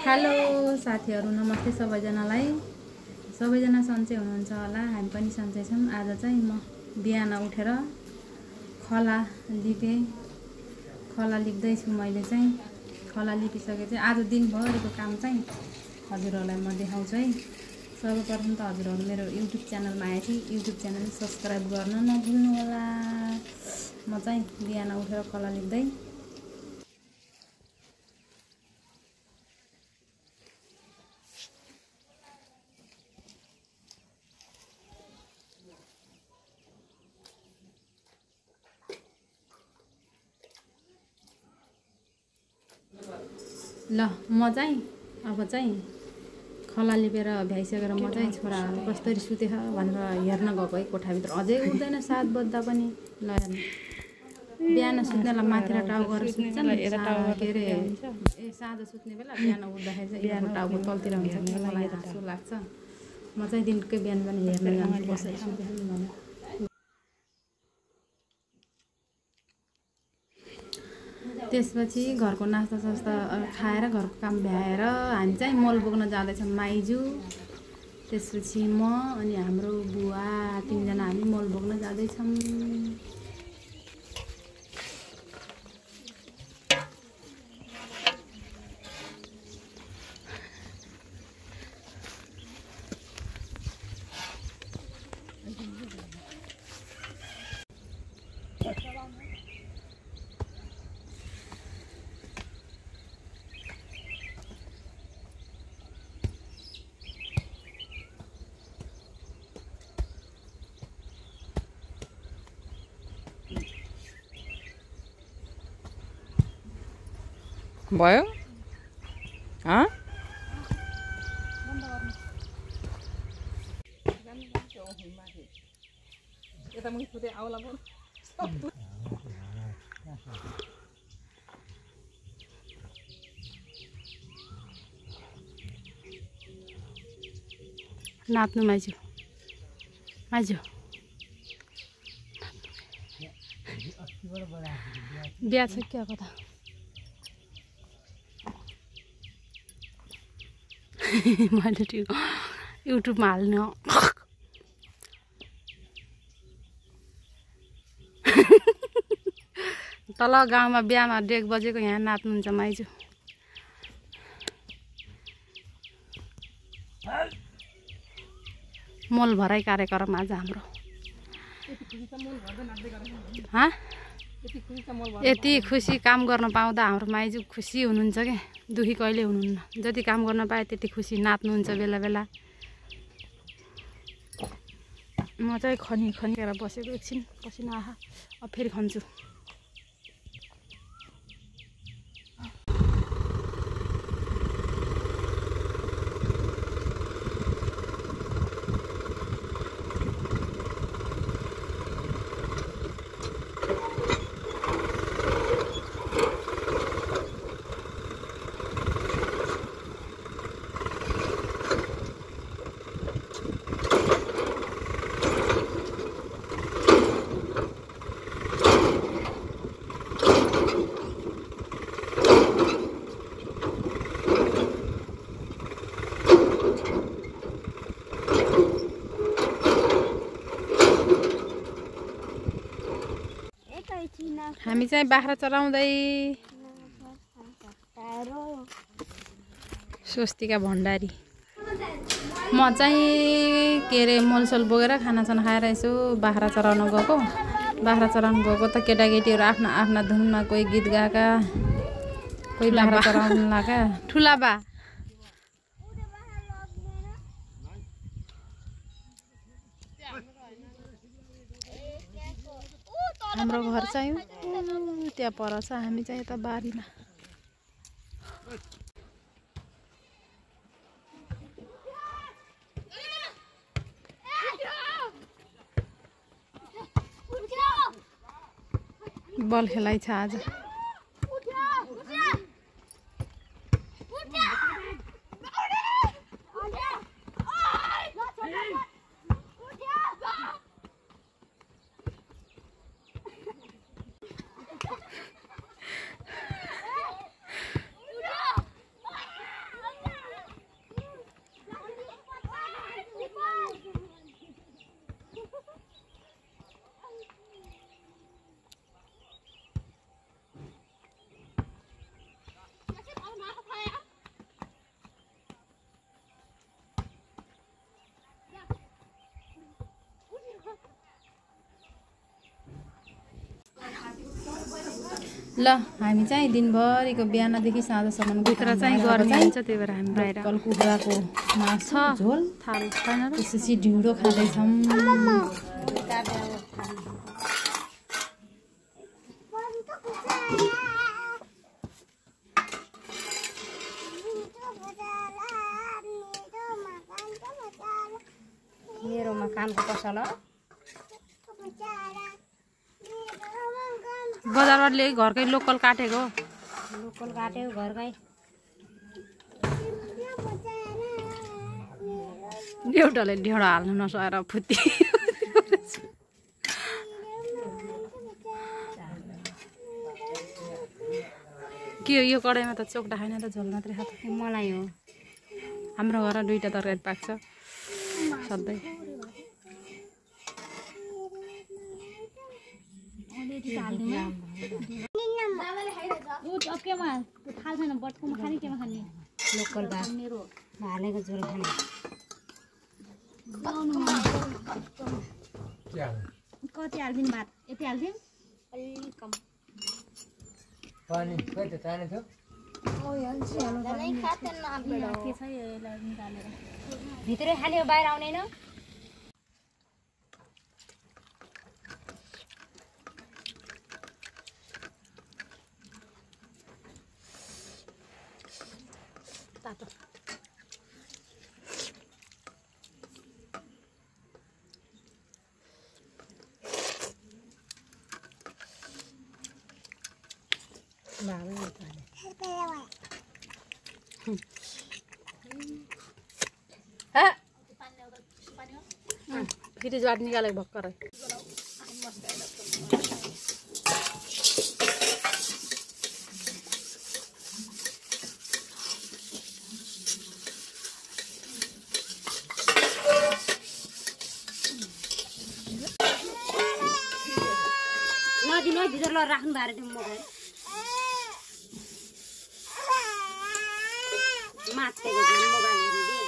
Hello साथीहरु, नमस्ते सबैजनालाई। सबैजना सन्चै हुनुहुन्छ होला, हामी पनि सन्चै छौं। आज चाहिँ म बिहान उठेर खला लिपेँ। खला लिप्दै छु मैले चाहिँ। खला लिपिसकेपछि आज दिनभरिको काम चाहिँ हजुरहरूलाई म देखाउँछु है। सर्वप्रथम त हजुरहरू मेरो युट्युब च्यानलमा आएपछि युट्युब च्यानल सब्स्क्राइब गर्न नभुल्नु होला। म चाहिँ बिहान उठेर खला लिप्दै ल म चाहिँ अब चाहिँ खला लिपेर भ्याइसकेर म चाहिँ छोराहरू कसरी सुतेछ भनेर हेर्न गएको है कोठाभित्र। अझै उठ्दैन 7 बज्दा पनि। ल हेर्नु, बिहान सुत्नेलाई माथि र टाउ गरेर सुत्छन् के अरे साँझ सुत्ने बेला बिहान उठ्दाखेरि चाहिँ यिनीहरूको टाउको तलतिर हुन्छ। मलाई हाँसो लाग्छ। म चाहिँ दिनकै बिहान पनि हेर्न जान्छु कसरी सुत्छन् भनेर। त्यसपछि घरको नास्ता सास्ता खाएर घरको काम भ्याएर हामी चाहिँ मल बोक्न जाँदैछौँ माइजू। त्यसपछि म अनि हाम्रो बुवा 3 जना हामी मल बोक्न जाँदैछौँ। भयो नाच्नु माइजू माइजू बिहा छ क्या कता मैले युट्युबमा हाल्नु तल गाउँमा बिहामा डेक बजेको यहाँ नाच्नुहुन्छ माइजू। मोल भराइ कार्यक्रम आज हाम्रो। यति खुसी काम गर्न पाउँदा हाम्रो माइजू खुसी हुनुहुन्छ क्या, दुखी कहिले हुनुहुन्न। जति काम गर्न पाए त्यति खुसी नाच्नुहुन्छ बेला बेला। म चाहिँ खनिखेर बसेको एकछिन पसिना आहा, अब फेरि खन्छु। हामी चाहिँ बाख्रा चराउँदै स्वस्तिका भण्डारी। म चाहिँ के अरे मोलसोल बोकेर खानासाना खाएर यसो बाख्रा चराउन गएको। बाख्रा चराउन गएको त केटाकेटीहरू आफ्ना आफ्ना धुनमा कोही गीत गाएका, कोही बाख्रा चराउन लागा। ठुला बा हाम्रो घर चाहिँ त्यहाँ पर छ, हामी चाहिँ यता बारीमा। बल खेलाइ छ आज। ल हामी चाहिँ दिनभरिको बिहानदेखि साँझसम्म भित्र चाहिँ गर्मी हुन्छ त्यही भएर हामी बाहिर कल कुखुराको मासु झोल थाल छैन र त्यसपछि ढिँडो खाँदैछौँ। मेरोमा कानको पसल बजारबाट ल्याइ घरकै लोकल काटेको लोकल काट्यो घरकै एउटाले ढेँडो हाल्नु नसकेर फुत्ती के हो यो कराईमा त चोक्टा खाएन त झोल मात्रै खान्छ। मलाई हो हाम्रो घरमा 2टा तरकारी पाक्छ सधैँ। लोकल भात हालेको झोल खाने कति हालिदिनु भात यति हालिदिउँ अलि कम पानी खोइ त ताने थियो भित्रै खाने हो बाहिर आउँदैन तातो फ्रिजबाट निकालेको भर्खरै नदिनु है भित्र ल राख्नु भएर त्यो मगाएर माछेको झोल मगाएर